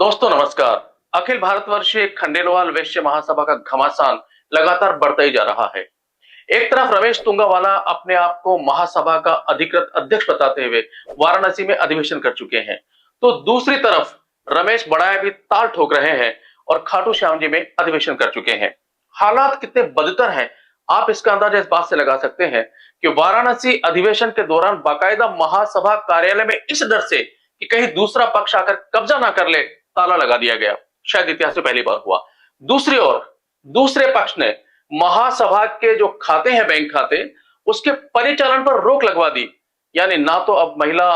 दोस्तों नमस्कार। अखिल भारतवर्षीय खंडेलवाल वैश्य महासभा का घमासान लगातार बढ़ता ही जा रहा है। एक तरफ रमेश तुंगावाला अपने आप को महासभा का अधिकृत अध्यक्ष बताते हुए वाराणसी में अधिवेशन कर चुके हैं, तो दूसरी तरफ रमेश बढ़ाया भी ताल ठोक रहे हैं और खाटू श्याम जी में अधिवेशन कर चुके हैं। हालात कितने बदतर हैं, आप इसका अंदाजा इस बात से लगा सकते हैं कि वाराणसी अधिवेशन के दौरान बाकायदा महासभा कार्यालय में इस डर से कि कहीं दूसरा पक्ष आकर कब्जा ना कर ले, ताला लगा दिया गया। शायद इतिहास में पहली बार हुआ। दूसरी ओर दूसरे पक्ष ने महासभा के जो खाते हैं, बैंक खाते, उसके परिचालन पर रोक लगवा दी। यानी ना तो अब महिला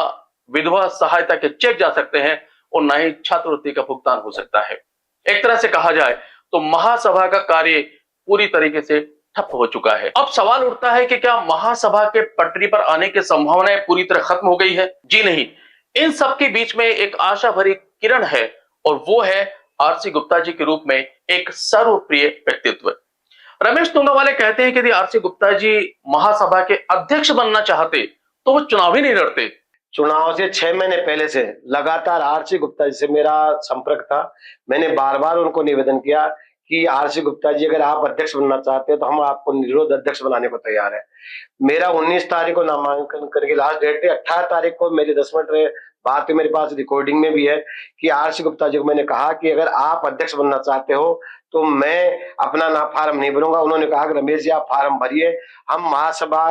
विधवा सहायता के चेक जा सकते हैं और ना ही छात्रवृत्ति का भुगतान हो सकता है। एक तरह से कहा जाए तो महासभा का कार्य पूरी तरीके से ठप हो चुका है। अब सवाल उठता है कि क्या महासभा के पटरी पर आने की संभावनाएं पूरी तरह खत्म हो गई है? जी नहीं, इन सबके बीच में एक आशा भरी किरण है और वो है आरसी गुप्ता जी के रूप में एक सर्वप्रिय व्यक्तित्व। रमेश तुंगावाले कहते हैं कि यदि आरसी गुप्ता जी महासभा के अध्यक्ष बनना चाहते तो वो चुनाव ही नहीं लड़ते। चुनाव से 6 महीने पहले से लगातार आरसी गुप्ता जी से मेरा संपर्क था। मैंने बार बार उनको निवेदन किया कि आरसी गुप्ता जी, अगर आप अध्यक्ष बनना चाहते हैं तो हम आपको निर्विरोध अध्यक्ष बनाने को तैयार है। मेरा 19 तारीख को नामांकन करके लास्ट डेट है। 18 तारीख को मेरी 10 मिनट रहे बात, मेरे पास रिकॉर्डिंग में भी है कि आरसी गुप्ता जी को मैंने कहा कि अगर आप अध्यक्ष बनना चाहते हो तो मैं अपना ना फार्म नहीं भरूंगा। उन्होंने कहा कि रमेश जी आप फार्म भरिए, हम महासभा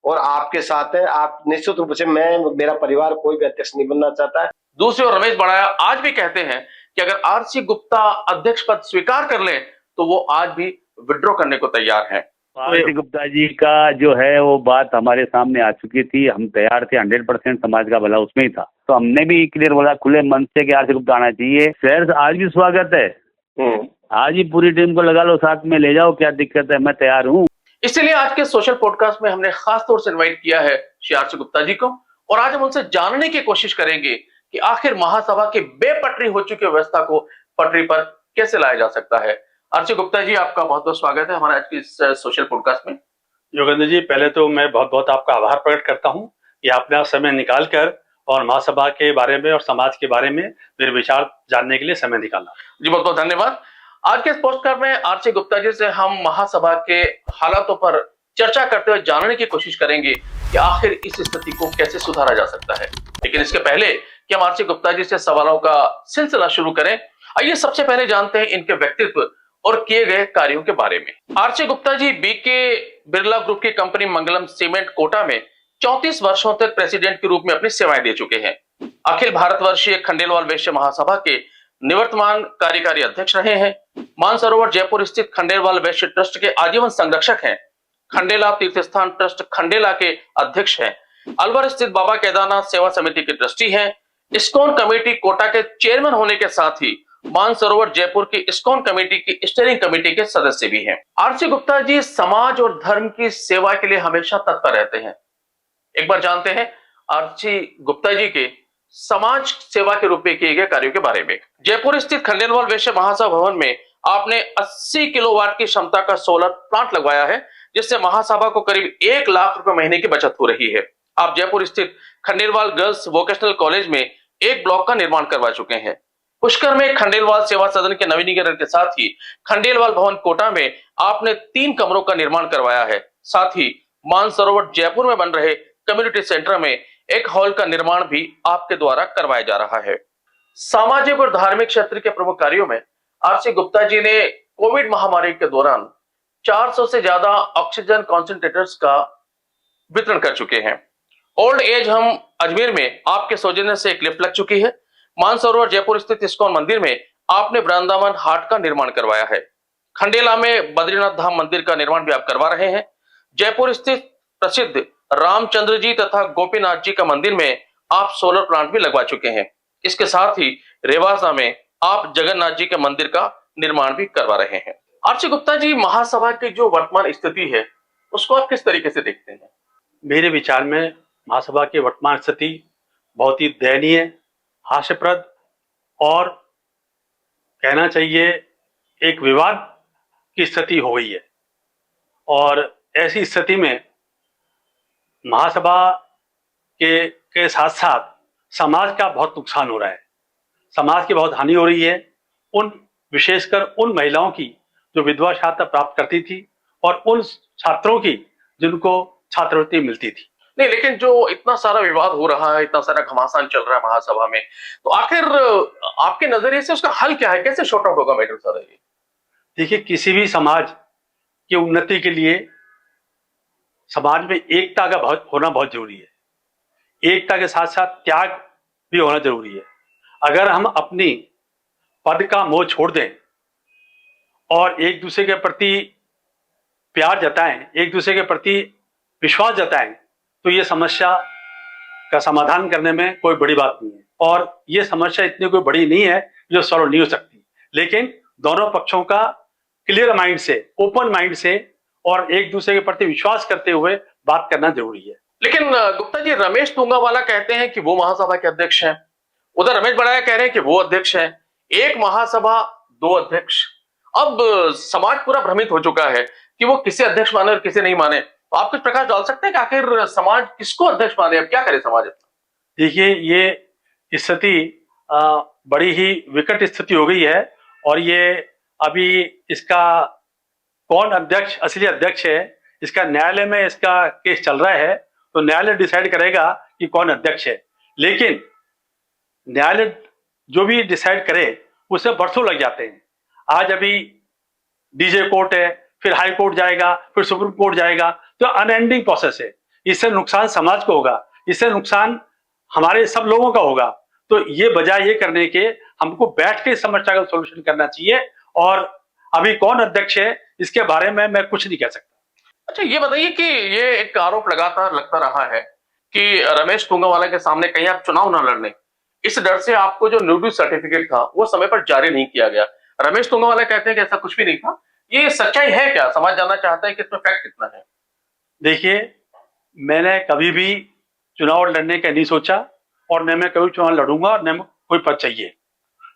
और आपके साथ हैं। आप निश्चित रूप से, मैं मेरा परिवार कोई भी अध्यक्ष नहीं बनना चाहता है। दूसरी ओर रमेश बढ़ाया आज भी कहते हैं कि अगर आरसी गुप्ता अध्यक्ष पद स्वीकार कर ले तो वो आज भी विड्रॉ करने को तैयार हैं। आरसी गुप्ता जी का जो है वो बात हमारे सामने आ चुकी थी। हम तैयार थे, 100% समाज का भला उसमें ही था। तो हमने भी क्लियर बोला खुले मन से कि आरसी गुप्ता आना चाहिए। शहर आज भी स्वागत है, आज ही पूरी टीम को लगा लो, साथ में ले जाओ, क्या दिक्कत है, मैं तैयार हूँ। इसलिए आज के सोशल पॉडकास्ट में हमने खास तौर से इनवाइट किया है श्री आरसी गुप्ता जी को और आज हम उनसे जानने की कोशिश करेंगे कि आखिर महासभा की बेपटरी हो चुकी व्यवस्था को पटरी पर कैसे लाया जा सकता है। आरसी गुप्ता जी, आपका बहुत बहुत स्वागत है हमारे आज की इस सोशल पॉडकास्ट में। योगेंद्र जी, पहले तो मैं बहुत बहुत आपका आभार प्रकट करता हूं कि आपने आप समय निकाल कर और महासभा के बारे में और समाज के बारे में मेरे विचार जानने के लिए समय निकाला। जी बहुत बहुत धन्यवाद। आज के इस पोस्टकार्ड में आरसी गुप्ता जी से हम महासभा के हालातों पर चर्चा करते हुए जानने की कोशिश करेंगे कि आखिर इस स्थिति को कैसे सुधारा जा सकता है। लेकिन इसके पहले कि हम आरसी गुप्ता जी से सवालों का सिलसिला शुरू करें, आइए सबसे पहले जानते हैं इनके व्यक्तित्व और किए गए कार्यों के बारे में। RC Gupta ji BK Birla group की कंपनी मंगलम सीमेंट कोटा में 34 वर्षों तक प्रेसिडेंट के रूप में अपनी सेवाएं दे चुके हैं। अखिल भारतवर्षीय खंडेलवाल वैश्य महासभा के निवर्तमान कार्यकारी अध्यक्ष रहे हैं। मानसरोवर जयपुर स्थित खंडेलवाल वैश्य ट्रस्ट के आजीवन संरक्षक हैं। खंडेला तीर्थ स्थान ट्रस्ट खंडेला के अध्यक्ष हैं। अलवर स्थित बाबा केदारनाथ सेवा समिति के ट्रस्टी हैं। इस्कॉन कमेटी कोटा के चेयरमैन होने के साथ ही मानसरोवर जयपुर की इस्कॉन कमेटी की स्टीयरिंग कमेटी के सदस्य भी हैं। आरसी गुप्ता जी समाज और धर्म की सेवा के लिए हमेशा तत्पर रहते हैं। एक बार जानते हैं आरसी गुप्ता जी के समाज सेवा के रूप में किए गए कार्यों के बारे में। जयपुर स्थित खंडेलवाल वैश्य महासभा भवन में आपने 80 किलोवाट की क्षमता का सोलर प्लांट लगवाया है, जिससे महासभा को करीब 1 लाख रुपए महीने की बचत हो रही है। आप जयपुर स्थित खंडेलवाल गर्ल्स वोकेशनल कॉलेज में एक ब्लॉक का निर्माण करवा चुके हैं। पुष्कर में खंडेलवाल सेवा सदन के नवीनीकरण के साथ ही खंडेलवाल भवन कोटा में आपने 3 कमरों का निर्माण करवाया है। साथ ही मानसरोवर जयपुर में बन रहे कम्युनिटी सेंटर में एक हॉल का निर्माण भी आपके द्वारा करवाया जा रहा है। सामाजिक और धार्मिक क्षेत्र के प्रमुख कार्यों में आरसी गुप्ता जी ने कोविड महामारी के दौरान 400 से ज्यादा ऑक्सीजन कॉन्सेंट्रेटर्स का वितरण कर चुके हैं। ओल्ड एज होम अजमेर में आपके सौजन्य से एक लिफ्ट लग चुकी है। मानसरोवर जयपुर स्थित इस्कॉन मंदिर में आपने वृंदावन हाट का निर्माण करवाया है। खंडेला में बद्रीनाथ धाम मंदिर का निर्माण भी आप करवा रहे हैं। जयपुर स्थित प्रसिद्ध रामचंद्र जी तथा गोपीनाथ जी का मंदिर में आप सोलर प्लांट भी लगवा चुके हैं। इसके साथ ही रेवासा में आप जगन्नाथ जी के मंदिर का निर्माण भी करवा रहे हैं। आरसी गुप्ता जी, महासभा की जो वर्तमान स्थिति है उसको आप किस तरीके से देखते हैं? मेरे विचार में महासभा की वर्तमान स्थिति बहुत ही दयनीय, हास्यप्रद और कहना चाहिए एक विवाद की स्थिति हो गई है। और ऐसी स्थिति में महासभा के साथ साथ समाज का बहुत नुकसान हो रहा है। समाज की बहुत हानि हो रही है, उन विशेषकर उन महिलाओं की जो विधवा छात्र प्राप्त करती थी और उन छात्रों की जिनको छात्रवृत्ति मिलती थी। नहीं, लेकिन जो इतना सारा विवाद हो रहा है, इतना सारा घमासान चल रहा है महासभा में, तो आखिर आपके नजरिए से उसका हल क्या है? कैसे शॉर्ट आउट होगा मैटर सारा ये? देखिए, किसी भी समाज की उन्नति के लिए समाज में एकता का होना बहुत जरूरी है। एकता के साथ साथ त्याग भी होना जरूरी है। अगर हम अपनी पद का मोह छोड़ दें और एक दूसरे के प्रति प्यार जताएं, एक दूसरे के प्रति विश्वास जताएं, तो ये समस्या का समाधान करने में कोई बड़ी बात नहीं है। और ये समस्या इतनी कोई बड़ी नहीं है जो सॉल्व नहीं हो सकती, लेकिन दोनों पक्षों का क्लियर माइंड से, ओपन माइंड से और एक दूसरे के प्रति विश्वास करते हुए बात करना जरूरी है। लेकिन गुप्ता जी, रमेश तुंगावाला कहते हैं कि वो महासभा के अध्यक्ष हैं, उधर रमेश बढ़ाया कह रहे हैं कि वो अध्यक्ष हैं। एक महासभा, दो अध्यक्ष। अब समाज पूरा भ्रमित हो चुका है कि वो किसे अध्यक्ष माने और किसे नहीं माने। तो आप कुछ प्रकाश डाल सकते हैं कि आखिर समाज किसको अध्यक्ष माने? अब क्या करे समाज? देखिए, ये स्थिति बड़ी ही विकट स्थिति हो गई है और ये अभी इसका कौन अध्यक्ष, असली अध्यक्ष है, इसका न्यायालय में इसका केस चल रहा है, तो न्यायालय डिसाइड करेगा कि कौन अध्यक्ष है। लेकिन न्यायालय जो भी डिसाइड करे उससे बरसों लग जाते हैं। आज अभी डीजे कोर्ट है, फिर हाई कोर्ट जाएगा, फिर सुप्रीम कोर्ट जाएगा, तो अनएंडिंग प्रोसेस है। इससे नुकसान समाज को होगा, इससे नुकसान हमारे सब लोगों का होगा। तो ये बजाय ये करने के हमको बैठ के समस्या का सोल्यूशन करना चाहिए। और अभी कौन अध्यक्ष है इसके बारे में मैं कुछ नहीं कह सकता। अच्छा, ये बताइए कि ये एक आरोप लगातार लगता रहा है कि रमेश तुंगावाला के सामने कहीं आप चुनाव न लड़ने, इस डर से आपको जो न्यूड्यूज सर्टिफिकेट था वो समय पर जारी नहीं किया गया। रमेश तुंगावाला कहते हैं कि ऐसा कुछ भी नहीं था। ये सच्चाई है क्या? समाज जानना चाहता है कि इसमें फैक्ट कितना है। देखिए, मैंने कभी भी चुनाव लड़ने का नहीं सोचा और न मैं कभी चुनाव लड़ूंगा और न कोई पद चाहिए।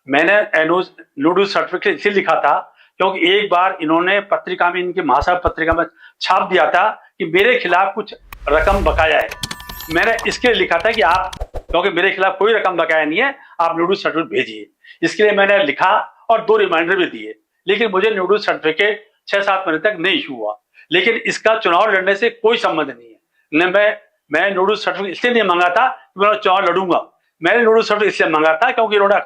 मैंने न्यूड्यूज सर्टिफिकेट इसलिए लिखा था क्योंकि एक बार इन्होंने पत्रिका में, इनकी महासभा पत्रिका में छाप दिया था कि मेरे खिलाफ कुछ रकम बकाया है। मैंने इसके लिए लिखा था कि आप, क्योंकि मेरे खिलाफ कोई रकम बकाया नहीं है, आप न्यूड्यूज सर्टिफिकेट भेजिए। इसके लिए मैंने लिखा और 2 रिमाइंडर भी दिए, लेकिन मुझे न्यूड्यूज सर्टिफिकेट 6-7 महीने तक नहीं इशू हुआ। लेकिन इसका चुनाव लड़ने से कोई संबंध नहीं है। न मैं न्यूड्यूज सर्टिफिकेट इसलिए नहीं मांगा था कि मैं चुनाव लड़ूंगा। मैंने न्यूड्यूज सर्टिफिकेट इसलिए मांगा था क्योंकि इन्होंने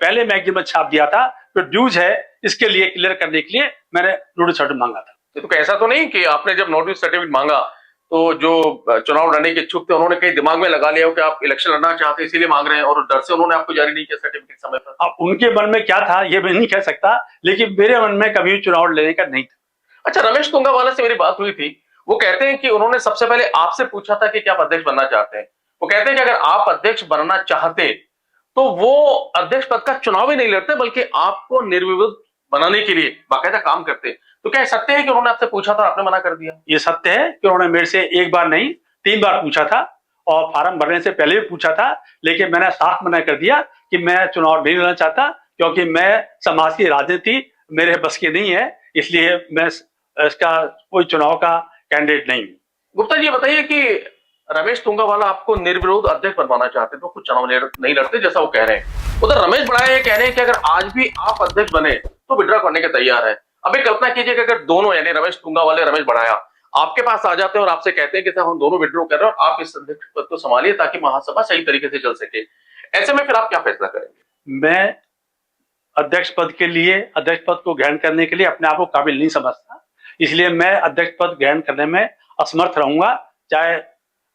पहले मैगजीन में छाप दिया था, तो ड्यूज है, इसके लिए क्लियर करने के लिए मैंने न्यूड्यूज सर्टिफिकेट मांगा था। तो ऐसा तो नहीं कि आपने जब न्यूड्यूज सर्टिफिकेट मांगा तो जो चुनाव लड़ने के इच्छुक थे उन्होंने कहीं दिमाग में लगा लिया हो कि आप इलेक्शन लड़ना चाहते हैं इसीलिए मांग रहे हैं और डर से उन्होंने आपको जारी नहीं किया सर्टिफिकेट समय पर? अब उनके मन में क्या था ये मैं नहीं कह सकता, लेकिन मेरे मन में कभी चुनाव लड़ने का नहीं था। अच्छा, रमेश तुंगावाला से मेरी बात हुई थी। वो कहते हैं कि उन्होंने सबसे पहले आपसे पूछा था कि क्या आप अध्यक्ष बनना चाहते हैं। वो कहते हैं कि अगर आप अध्यक्ष बनना चाहते तो वो अध्यक्ष पद का चुनाव ही नहीं लड़ते बल्कि आपको निर्विवाद बनाने के लिए बाकायदा काम करते। तो क्या सत्य है कि उन्होंने आपसे पूछा था, आपने मना कर दिया? ये सत्य है कि उन्होंने मेरे से एक बार नहीं 3 बार पूछा था और फार्म भरने से पहले भी पूछा था, लेकिन मैंने साफ मना कर दिया कि मैं चुनाव नहीं लड़ना चाहता क्योंकि मैं समाज की राजनीति मेरे बस की नहीं है, इसलिए मैं इसका कोई चुनाव का कैंडिडेट नहीं हूं। गुप्ता जी, ये बताइए कि रमेश तुंगावाला आपको निर्विरोध अध्यक्ष बनवाना चाहते तो कुछ चुनाव नहीं लड़ते जैसा वो कह रहे हैं। उधर रमेश बढ़ाया ये कह रहे हैं कि अगर आज भी आप अध्यक्ष बने तो विड्रॉ करने के तैयार है। अभी कल्पना कीजिए कि अगर दोनों, यानी रमेश तुंगावाला, रमेश बढ़ाया आपके पास आ जाते हैं और आपसे कहते हैं कि साहब हम दोनों विड्रॉ कर रहे हैं और आप इस अध्यक्ष पद को संभालिए ताकि महासभा सही तरीके से चल सके। ऐसे में फिर आप क्या फैसला करेंगे? मैं अध्यक्ष पद के लिए, अध्यक्ष पद को ग्रहण करने के लिए अपने आप को काबिल नहीं समझता, इसलिए मैं अध्यक्ष पद ग्रहण करने में असमर्थ रहूंगा। चाहे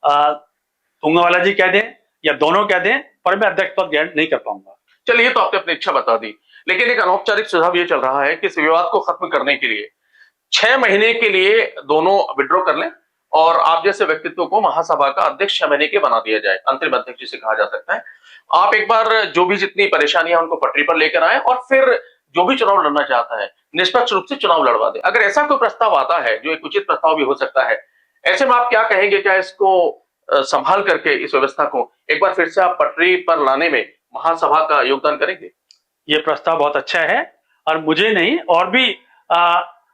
तुंगावाला जी कह दें या दोनों कह दें, पर मैं अध्यक्ष पद ग्रहण नहीं कर पाऊंगा। चलिए, तो आपने अपनी इच्छा बता दी, लेकिन एक अनौपचारिक सुझाव ये चल रहा है कि इस विवाद को खत्म करने के लिए 6 महीने के लिए दोनों विड्रॉ कर लें और आप जैसे व्यक्तित्व को महासभा का अध्यक्ष 6 महीने के बना दिया जाए, अंतरिम अध्यक्ष जिसे कहा जा सकता है। आप एक बार जो भी जितनी परेशानियां उनको पटरी पर लेकर आए और फिर जो भी चुनाव लड़ना चाहता है निष्पक्ष रूप से चुनाव लड़वा दे। अगर ऐसा कोई प्रस्ताव आता है जो एक उचित प्रस्ताव भी हो सकता है, ऐसे में आप क्या कहेंगे? क्या इसको संभाल करके इस व्यवस्था को एक बार फिर से आप पटरी पर लाने में महासभा का योगदान करेंगे? ये प्रस्ताव बहुत अच्छा है और मुझे नहीं, और भी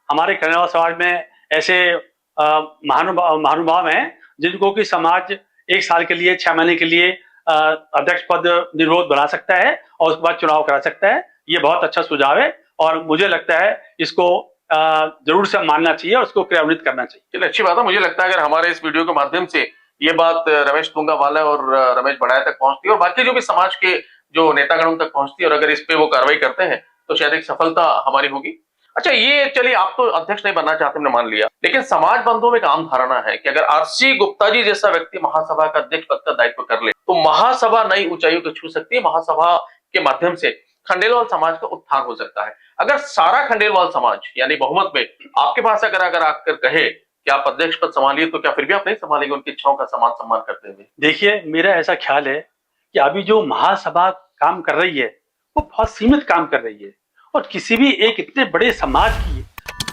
हमारे कन्या समाज में ऐसे महानुभाव हैं जिनको कि समाज 1 साल के लिए, 6 महीने के लिए अध्यक्ष पद निर्विरोध बना सकता है और उसके बाद चुनाव करा सकता है। ये बहुत अच्छा सुझाव है और मुझे लगता है इसको जरूर से मानना चाहिए और उसको क्रियान्वित करना चाहिए। चलिए, अच्छी बात है। मुझे लगता है अगर हमारे इस वीडियो के माध्यम से ये बात रमेश तुंगावाला और रमेश बढ़ाया तक पहुंचती है और बाकी जो भी समाज के जो नेतागणों तक पहुंचती है और अगर इस पे वो कार्रवाई करते हैं तो शायद एक सफलता हमारी होगी। अच्छा, ये चलिए, आप तो अध्यक्ष नहीं बनना चाहते, हमने मान लिया, लेकिन समाज बंधुओं में एक आम धारणा है कि अगर आरसी गुप्ता जी जैसा व्यक्ति महासभा का अध्यक्ष पद का दायित्व कर ले तो महासभा नई ऊंचाइयों को छू सकती है, महासभा के माध्यम से खंडेलवाल समाज का उत्थान हो सकता है। अगर सारा खंडेलवाल समाज यानी बहुमत में आपके पास अगर आकर कहे कि आप अध्यक्ष पद संभालिए तो क्या फिर भी आप नहीं संभालेंगे उनकी इच्छाओं का समान सम्मान करते हुए? देखिए, मेरा ऐसा ख्याल है कि अभी जो महासभा काम कर रही है वो बहुत सीमित काम कर रही है और किसी भी एक इतने बड़े समाज की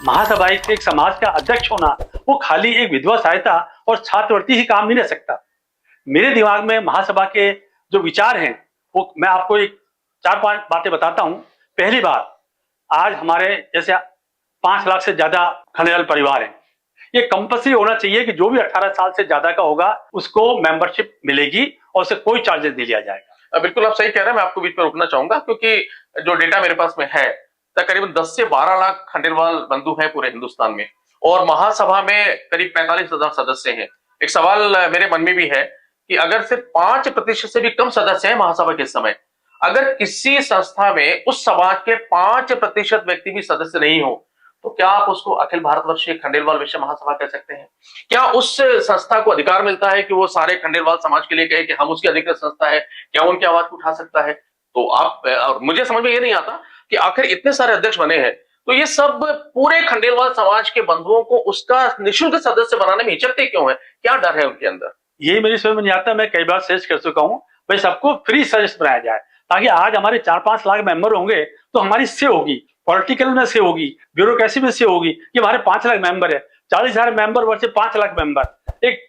महासभा, एक समाज का अध्यक्ष होना वो खाली एक विधवा सहायता और छात्रवृत्ति ही काम नहीं रह सकता। मेरे दिमाग में महासभा के जो विचार हैं वो मैं आपको एक 4-5 बातें बताता हूं। पहली बात, आज हमारे जैसे 5 लाख से ज्यादा खंडेलवाल परिवार हैं, ये कंपल्सरी होना चाहिए कि जो भी 18 साल से ज्यादा का होगा उसको मेंबरशिप मिलेगी और उसे कोई चार्जेस नहीं लिया जाएगा। बिल्कुल आप सही कह रहे हैं। मैं आपको बीच में रोकना चाहूंगा क्योंकि जो डेटा मेरे पास में है तकरीबन 10 से 12 लाख खंडेलवाल बंधु हैं पूरे हिंदुस्तान में और महासभा में करीब 45,000 सदस्य हैं। एक सवाल मेरे मन में भी है कि अगर सिर्फ 5% से भी कम सदस्य हैं महासभा के समय, अगर किसी संस्था में उस समाज के 5% व्यक्ति भी सदस्य नहीं हो तो क्या आप उसको अखिल भारतवर्षीय खंडेलवाल विश्व महासभा कह सकते हैं? क्या उस संस्था को अधिकार मिलता है कि वो सारे खंडेलवाल समाज के लिए कहे कि हम उसकी अधिकृत संस्था है? क्या उनकी आवाज को उठा सकता है? तो आप, और मुझे समझ में ये नहीं आता कि आखिर इतने सारे अध्यक्ष बने हैं तो ये सब पूरे खंडेलवाल समाज के बंधुओं को उसका निःशुल्क सदस्य बनाने में हिचकते क्यों है? क्या डर है उनके अंदर? ये मेरी समझ में नहीं आता। मैं कई बार सजेस्ट कर चुका हूँ भाई सबको फ्री सदस्य बनाया जाए ताकि आज हमारे 4-5 लाख मेंबर होंगे तो हमारी से होगी, पॉलिटिकल में से होगी, ब्यूरोक्रेसी में से होगी कि हमारे 5 लाख मेंबर है, 40,000 मेंबर वर्ष 5 लाख मेंबर। एक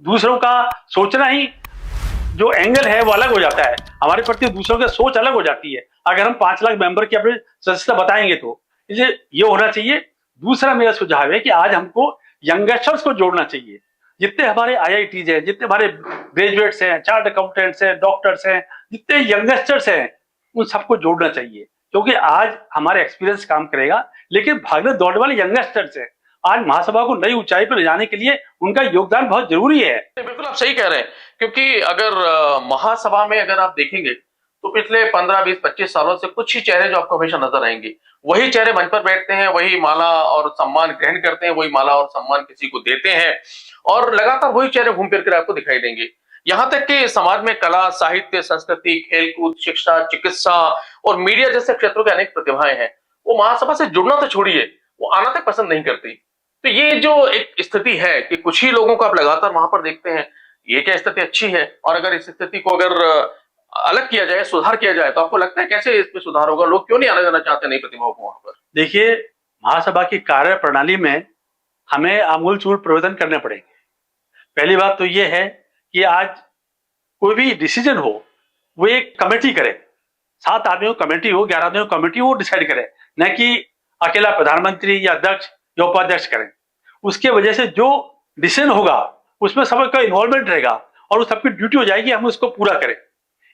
दूसरों का सोचना ही जो एंगल है वो अलग हो जाता है, हमारे प्रति दूसरों की सोच अलग हो जाती है अगर हम 5 लाख मेंबर की अपनी सदस्यता बताएंगे तो। इसलिए ये होना चाहिए। दूसरा मेरा सुझाव है कि आज हमको यंगस्टर्स को जोड़ना चाहिए। जितने हमारे IITs हैं, जितने हमारे ग्रेजुएट्स हैं, चार्ट अकाउंटेंट्स हैं, डॉक्टर्स हैं, जितने यंगस्टर्स हैं उन सबको जोड़ना चाहिए क्योंकि आज हमारे एक्सपीरियंस काम करेगा लेकिन भागने दौड़ने वाले यंगस्टर्स हैं। आज महासभा को नई ऊंचाई पर ले जाने के लिए उनका योगदान बहुत जरूरी है। बिल्कुल आप सही कह रहे हैं क्योंकि अगर महासभा में अगर आप देखेंगे तो पिछले 15, 20, 25 सालों से कुछ ही चेहरे जो आपको हमेशा नजर आएंगे, वही चेहरे मंच पर बैठते हैं, वही माला और सम्मान ग्रहण करते हैं, वही माला और सम्मान किसी को देते हैं और लगातार वही चेहरे घूम फिर कर आपको दिखाई देंगे। यहाँ तक कि समाज में कला, साहित्य, संस्कृति, खेलकूद, शिक्षा, चिकित्सा और मीडिया जैसे क्षेत्रों के अनेक प्रतिभाएं हैं, वो महासभा से जुड़ना तो छोड़िए, वो आना तक पसंद नहीं करती। तो ये जो एक स्थिति है कि कुछ ही लोगों को आप लगातार वहां पर देखते हैं, ये क्या स्थिति अच्छी है? और अगर इस स्थिति को अगर अलग किया जाए, सुधार किया जाए तो आपको लगता है कैसे इसमें सुधार होगा? लोग क्यों नहीं आने देना चाहते नई प्रतिभाओं को वहां पर? देखिए, महासभा की कार्य प्रणाली में हमें आमूलचूल परिवर्तन करने पड़ेंगे। पहली बात तो ये है कि आज कोई भी डिसीजन हो वो एक कमेटी करे, 7 आदमियों कमेटी हो, 11 आदमियों कमेटी हो, डिसाइड करे, न कि अकेला प्रधानमंत्री या अध्यक्ष या उपाध्यक्ष करें। उसके वजह से जो डिसीजन होगा उसमें सबका इन्वॉल्वमेंट रहेगा और उस सबकी ड्यूटी हो जाएगी हम उसको पूरा करें।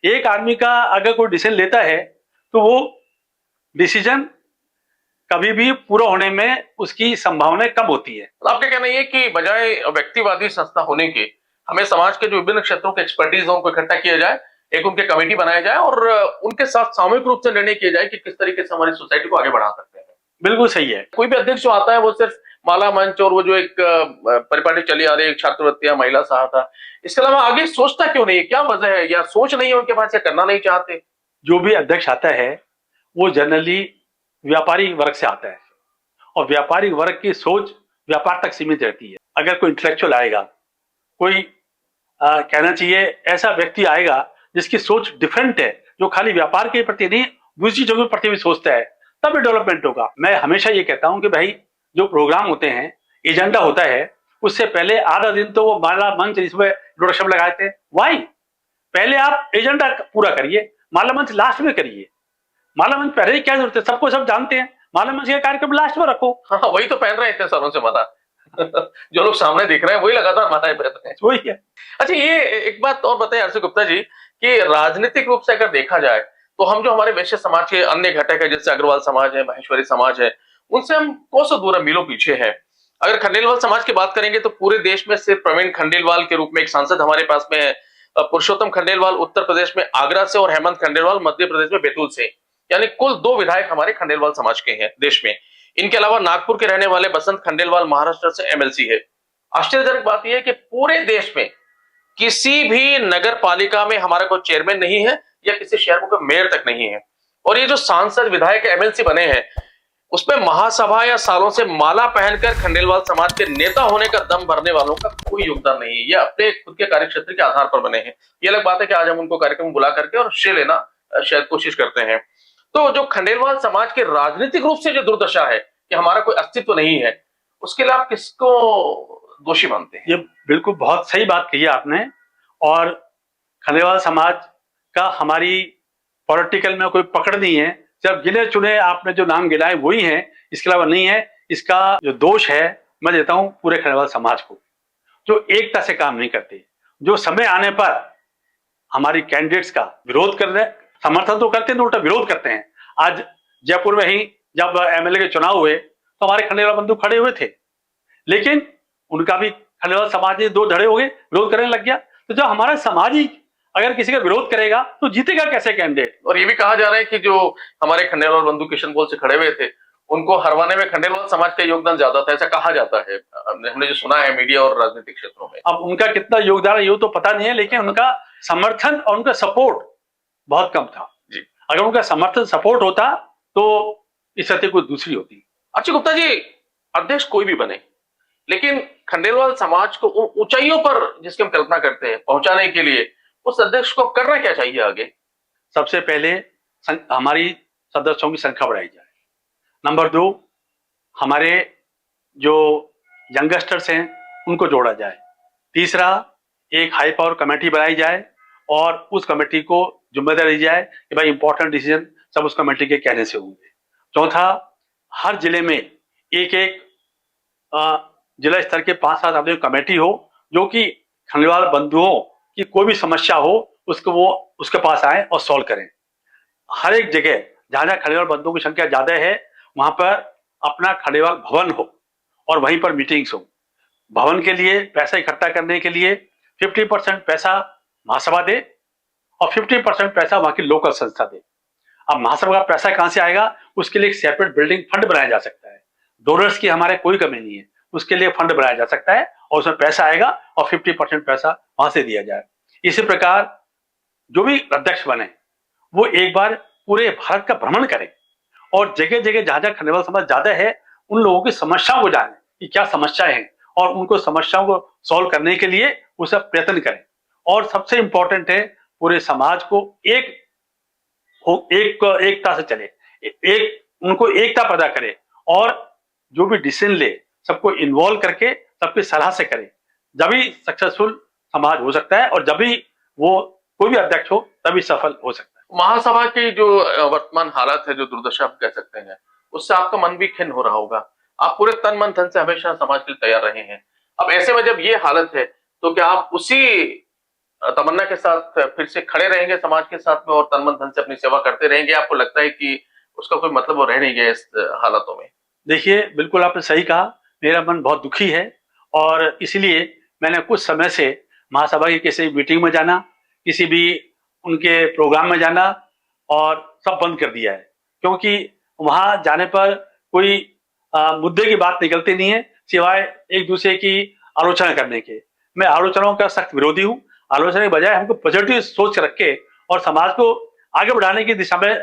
एक आदमी का अगर कोई डिसीजन लेता है तो वो डिसीजन कभी भी पूरा होने में उसकी संभावना कम होती है। आपका कहना यह कि बजाय व्यक्तिवादी संस्था होने के हमें समाज के जो विभिन्न क्षेत्रों के एक्सपर्टीज को इकट्ठा किया जाए, एक उनके कमेटी बनाया जाए और उनके साथ सामूहिक रूप से निर्णय किया जाए कि किस तरीके से हमारी सोसाइटी को आगे बढ़ा सकते हैं। बिल्कुल सही है। कोई भी अध्यक्ष जो आता है वो सिर्फ माला मंच और वो जो एक परिपाटी चली आ रही है, छात्रवृत्तियां, महिला सहायता, इसके अलावा आगे सोचता क्यों नहीं है? क्या वजह है? या सोच नहीं है उनके पास या करना नहीं चाहते? जो भी अध्यक्ष आता है वो जनरली व्यापारी वर्ग से आता है और व्यापारी वर्ग की सोच व्यापार तक सीमित रहती है। अगर कोई इंटेलेक्चुअल आएगा, कोई कहना चाहिए ऐसा व्यक्ति आएगा जिसकी सोच डिफरेंट है, जो खाली व्यापार के प्रति नहीं दूसरी चीजों के प्रति भी सोचता है, तब डेवलपमेंट होगा। मैं हमेशा ये कहता हूं कि भाई जो प्रोग्राम होते हैं, एजेंडा होता है, उससे पहले आधा दिन तो वो माला मंच इसमें इंट्रोडक्शन लगाए थे। वाई? पहले आप एजेंडा पूरा करिए, माला मंच लास्ट में करिए। माला मंच पहले क्या जरूरत है? सबको सब जानते हैं, माला मंच का कार्यक्रम लास्ट में रखो। हाँ, वही तो पहन रहे हैं इतने सालों से माला। जो लोग सामने दिख रहे हैं वही लगातार माताएं बहत रहे हैं। वही है। अच्छा, ये एक बात और बताइए आरसी गुप्ता जी कि राजनीतिक रूप से अगर देखा जाए तो हम जो हमारे वैश्य समाज के अन्य घटक है जैसे अग्रवाल समाज है, माहेश्वरी समाज है, उनसे हम कोसों दूर मीलों पीछे हैं। अगर खंडेलवाल समाज की बात करेंगे तो पूरे देश में सिर्फ प्रवीण खंडेलवाल के रूप में एक सांसद हमारे पास में है। पुरुषोत्तम खंडेलवाल उत्तर प्रदेश में आगरा से और हेमंत खंडेलवाल मध्य प्रदेश में बैतूल से, यानी कुल 2 विधायक हमारे खंडेलवाल समाज के हैं देश में। इनके अलावा नागपुर के रहने वाले बसंत खंडेलवाल महाराष्ट्र से एमएलसी है। आश्चर्यजनक बात यह है कि पूरे देश में किसी भी नगर पालिका में हमारा कोई चेयरमैन नहीं है या किसी शहर में कोई मेयर तक नहीं है। और ये जो सांसद विधायक एमएलसी बने हैं उसमें महासभा या सालों से माला पहनकर खंडेलवाल समाज के नेता होने का दम भरने वालों का कोई योगदान नहीं है। ये अपने खुद के कार्यक्षेत्र के आधार पर बने हैं। ये अलग बात है कि आज हम उनको कार्यक्रम बुला करके और श्रेय लेना शायद कोशिश करते हैं। तो जो खंडेलवाल समाज के राजनीतिक रूप से जो दुर्दशा है कि हमारा कोई अस्तित्व नहीं है, उसके लिए आप किसको दोषी मानते हैं? ये बिल्कुल बहुत सही बात कही है आपने। और खंडेलवाल समाज का हमारी पॉलिटिकल में कोई पकड़ नहीं है। जब गिने चुने आपने जो नाम गिनाए वही हैं, इसके अलावा नहीं है। इसका जो दोष है मैं देता हूं पूरे खंडेलवाल समाज को, जो एकता से काम नहीं करते, जो समय आने पर हमारी कैंडिडेट्स का विरोध कर रहे, समर्थन तो करते हैं, उल्टा विरोध करते हैं। आज जयपुर में ही जब एमएलए के चुनाव हुए तो हमारे खंडेलवाल बंधु खड़े हुए थे, लेकिन उनका भी खंडेलवाल समाज ने 2 धड़े हो गए, विरोध करने लग गया। तो जब हमारा समाज ही अगर किसी का विरोध करेगा तो जीतेगा कैसे कैंडिडेट? और ये भी कहा जा रहा है कि जो हमारे खंडेलवाल बंधु किशनपोल से खड़े हुए थे उनको हरवाने में खंडेलवाल समाज का योगदान ज्यादा था, ऐसा कहा जाता है। हमने जो सुना है मीडिया और राजनीतिक क्षेत्रों में। अब उनका कितना योगदान है ये तो पता नहीं है, लेकिन उनका समर्थन और उनका सपोर्ट बहुत कम था जी। अगर उनका समर्थन सपोर्ट होता तो स्थिति कोई दूसरी होती। अच्छा गुप्ता जी, अध्यक्ष कोई भी बने, लेकिन खंडेलवाल समाज को ऊंचाइयों पर जिसकी हम कल्पना करते हैं पहुंचाने के लिए उस अध्यक्ष को करना क्या चाहिए आगे? सबसे पहले हमारी सदस्यों की संख्या बढ़ाई जाए। नंबर 2, हमारे जो यंगस्टर्स हैं उनको जोड़ा जाए। तीसरा, एक हाई पावर कमेटी बनाई जाए और उस कमेटी को जिम्मेदारी दी जाए कि भाई इंपॉर्टेंट डिसीजन सब उस कमेटी के कहने से होंगे। चौथा, हर जिले में एक जिला स्तर के 5-7 आदमी कमेटी हो जो कि खंडेलवाल बंधुओं की कोई भी समस्या हो उसको वो उसके पास आए और सॉल्व करें। हर एक जगह जहां जहां खंडेलवाल बंधुओं की संख्या ज्यादा है वहां पर अपना खंडेलवाल भवन हो और वहीं पर मीटिंग्स हो। भवन के लिए पैसा इकट्ठा करने के लिए 50% पैसा महासभा दे और 50% पैसा वहां की लोकल संस्था दे। अब महासभा का पैसा कहां से आएगा? उसके लिए एक सेपरेट बिल्डिंग फंड बनाया जा सकता है। डोनर्स की हमारे कोई कमी नहीं है, उसके लिए फंड बनाया जा सकता है और उसमें पैसा आएगा और 50% पैसा वहां से दिया जाए। इसी प्रकार जो भी अध्यक्ष बने वो एक बार पूरे भारत का भ्रमण करें और जगह जगह जहां जहां खंडेलवाल समाज ज्यादा है उन लोगों की समस्याओं को जाने कि क्या समस्याएं हैं और उनको समस्याओं को सॉल्व करने के लिए वो सब प्रयत्न करें। और सबसे इंपॉर्टेंट है पूरे समाज को एकता से चले, उनको एकता पैदा करे और जो भी डिसीजन ले सबको इन्वॉल्व करके सबकी सलाह से करे, जब भी सक्सेसफुल समाज हो सकता है और जब भी वो कोई भी अध्यक्ष हो तभी सफल हो सकता है। महासभा की जो वर्तमान हालत है, जो दुर्दशा आप कह सकते हैं, उससे आपका मन भी खिन्न हो रहा होगा। आप पूरे तन मन धन से हमेशा समाज के लिए तैयार रहे हैं। अब ऐसे में जब ये हालत है तो क्या आप उसी तमन्ना के साथ फिर से खड़े रहेंगे समाज के साथ में और तन मन धन से अपनी सेवा करते रहेंगे? आपको लगता है कि उसका कोई मतलब वो रह नहीं गया इस हालातों में? देखिए, बिल्कुल आपने सही कहा, मेरा मन बहुत दुखी है और इसलिए मैंने कुछ समय से महासभा की किसी मीटिंग में जाना, किसी भी उनके प्रोग्राम में जाना और सब बंद कर दिया है, क्योंकि वहां जाने पर कोई मुद्दे की बात निकलती नहीं है सिवाय एक दूसरे की आलोचना करने के। मैं आलोचनाओं का सख्त विरोधी हूँ। आलोचना के बजाय हमको पॉजिटिव सोच रख के और समाज को आगे बढ़ाने की दिशा में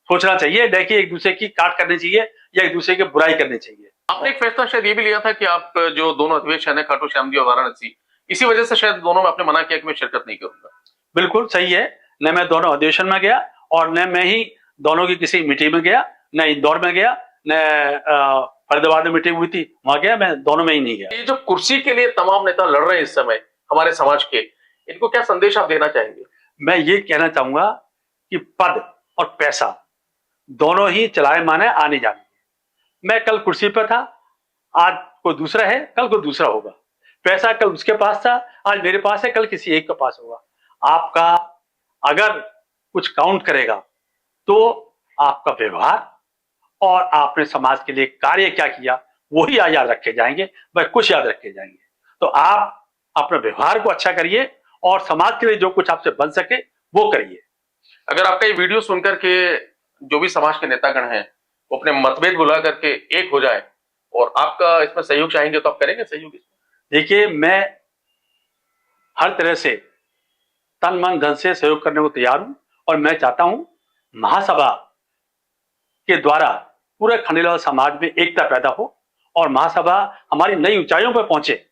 सोचना चाहिए, न कि एक दूसरे की काट करनी चाहिए या एक दूसरे की बुराई करनी चाहिए। आपने एक फैसला शायद ये भी लिया था कि आप जो दोनों अधिवेशन है खाटू श्याम जी और वाराणसी, इसी वजह से शायद दोनों में आपने मना किया कि मैं शिरकत नहीं करूंगा। बिल्कुल सही है, न मैं दोनों अधिवेशन में गया और न मैं ही दोनों की किसी मीटिंग में गया, न इंदौर में गया, न फरीदाबाद में मीटिंग हुई थी वहां गया, मैं दोनों में ही नहीं गया। ये जो कुर्सी के लिए तमाम नेता लड़ रहे हैं इस समय हमारे समाज के, इनको क्या संदेश आप देना चाहेंगे? मैं ये कहना चाहूंगा कि पद और पैसा दोनों ही चलाए माने आने जाने। मैं कल कुर्सी पर था, आज कोई दूसरा है, कल कोई दूसरा होगा। पैसा कल उसके पास था, आज मेरे पास है, कल किसी एक के पास होगा। आपका अगर कुछ काउंट करेगा तो आपका व्यवहार और आपने समाज के लिए कार्य क्या किया वही आज याद रखे जाएंगे, वह कुछ याद रखे जाएंगे। तो आप अपने व्यवहार को अच्छा करिए और समाज के लिए जो कुछ आपसे बन सके वो करिए। अगर आपका ये वीडियो सुनकर के जो भी समाज के नेतागण हैं वो अपने मतभेद भुला करके एक हो जाए और आपका इसमें सहयोग चाहेंगे तो आप करेंगे सहयोग इसमें? देखिए, मैं हर तरह से तन मन धन से सहयोग करने को तैयार हूं और मैं चाहता हूं महासभा के द्वारा पूरे खंडेलवाल समाज में एकता पैदा हो और महासभा हमारी नई ऊंचाइयों पर पहुंचे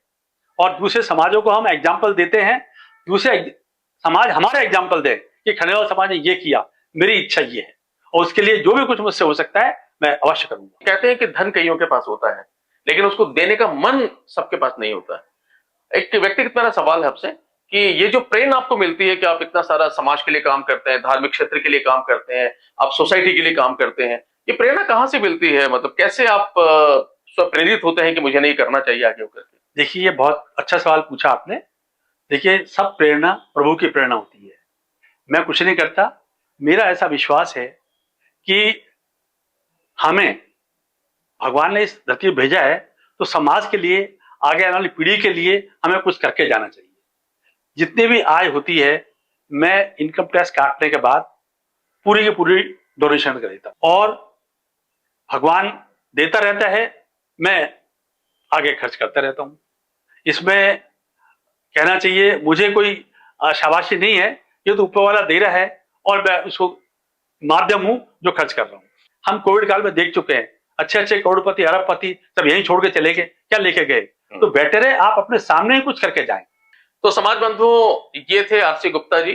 और दूसरे समाजों को हम एग्जाम्पल देते हैं, दूसरे समाज हमारा एग्जाम्पल दे कि खंडेलवाल समाज ने ये किया, मेरी इच्छा ये है और उसके लिए जो भी कुछ मुझसे हो सकता है मैं अवश्य करूंगा। कहते हैं कि धन कईयों के पास होता है लेकिन उसको देने का मन सबके पास नहीं होता है। एक व्यक्तिगत मेरा सवाल है आपसे कि ये जो प्रेरणा आपको मिलती है कि आप इतना सारा समाज के लिए काम करते हैं, धार्मिक क्षेत्र के लिए काम करते हैं, आप सोसाइटी के लिए काम करते हैं, ये प्रेरणा कहाँ से मिलती है? मतलब कैसे आप स्वप्रेरित होते हैं कि मुझे नहीं करना चाहिए आगे होकर के? देखिए, ये बहुत अच्छा सवाल पूछा आपने। देखिए, सब प्रेरणा प्रभु की प्रेरणा होती है। मैं कुछ नहीं करता, मेरा ऐसा विश्वास है कि हमें भगवान ने इस धरती पर भेजा है तो समाज के लिए, आगे आने वाली पीढ़ी के लिए हमें कुछ करके जाना चाहिए। जितनी भी आय होती है मैं इनकम टैक्स काटने के बाद पूरी की पूरी डोनेशन कर देता हूं और भगवान देता रहता है, मैं आगे खर्च करता रहता हूं। इसमें कहना चाहिए मुझे कोई शाबाशी नहीं है, ये तो ऊपर वाला दे रहा है और मैं उसको माध्यम हूं जो खर्च कर रहा हूं। हम कोविड काल में देख चुके हैं, अच्छे अच्छे करोड़पति अरबपति सब यहीं छोड़ के चले गए, क्या लेके गए? तो बेटर है आप अपने सामने ही कुछ करके जाएं। तो समाज बंधुओं, ये थे आरसी गुप्ता जी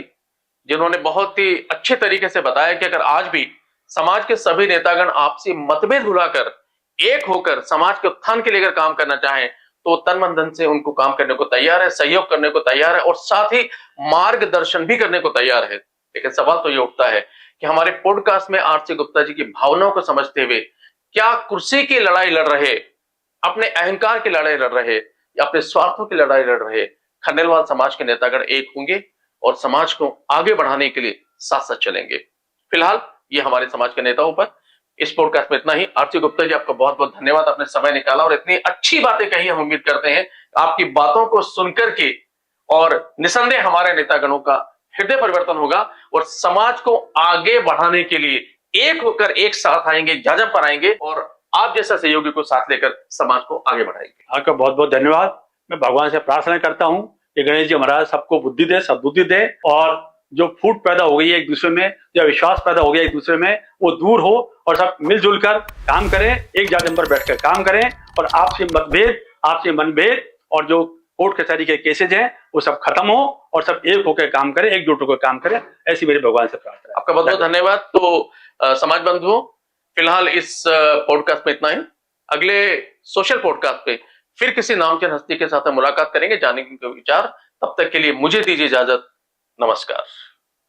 जिन्होंने बहुत ही अच्छे तरीके से बताया कि अगर आज भी समाज के सभी नेतागण आपसी मतभेद भुलाकर एक होकर समाज के उत्थान के लिए अगर काम करना चाहें तो तन मन धन से उनको काम करने को तैयार है, सहयोग करने को तैयार है और साथ ही मार्गदर्शन भी करने को तैयार है। लेकिन सवाल तो ये उठता है कि हमारे पॉडकास्ट में आरसी गुप्ता जी की भावनाओं को समझते हुए क्या कुर्सी की लड़ाई लड़ रहे, अपने अहंकार की लड़ाई लड़ रहे या अपने स्वार्थों की लड़ाई लड़ रहे खंडेलवाल समाज के नेतागण एक होंगे और समाज को आगे बढ़ाने के लिए साथ साथ चलेंगे। फिलहाल ये हमारे समाज के नेताओं पर इस पॉडकास्ट में इतना ही। आरसी गुप्ता जी, आपका बहुत बहुत धन्यवाद, आपने समय निकाला और इतनी अच्छी बातें कही। हम उम्मीद करते हैं आपकी बातों को सुनकर के और निसंदेह हमारे नेतागणों का हृदय परिवर्तन होगा और समाज को आगे बढ़ाने के लिए एक होकर एक साथ आएंगे, जाजम पर आएंगे और आप जैसा सहयोगी को साथ लेकर समाज को आगे बढ़ाएंगे। आपका बहुत बहुत धन्यवाद। मैं भगवान से प्रार्थना करता हूं कि गणेश जी महाराज सबको बुद्धि दे, सद्बुद्धि दे और जो फूट पैदा हो गई है एक दूसरे में, जो विश्वास पैदा हो गया एक दूसरे में, वो दूर हो और सब मिलजुल कर काम करें, एक जाजम पर बैठकर काम करें और आपसी मतभेद, आपसी मनभेद और जो कोर्ट कचहरी के केसेज हैं वो सब खत्म हो और सब एक होकर काम करें, एकजुट होकर काम करें, ऐसी मेरी भगवान से प्रार्थना है। आपका बहुत बहुत धन्यवाद। तो समाज बंधुओं, फिलहाल इस पॉडकास्ट में इतना ही। अगले सोशल पॉडकास्ट पे फिर किसी नामचीन हस्ती के साथ मुलाकात करेंगे, जानेंगे उनके विचार। तब तक के लिए मुझे दीजिए इजाजत। नमस्कार।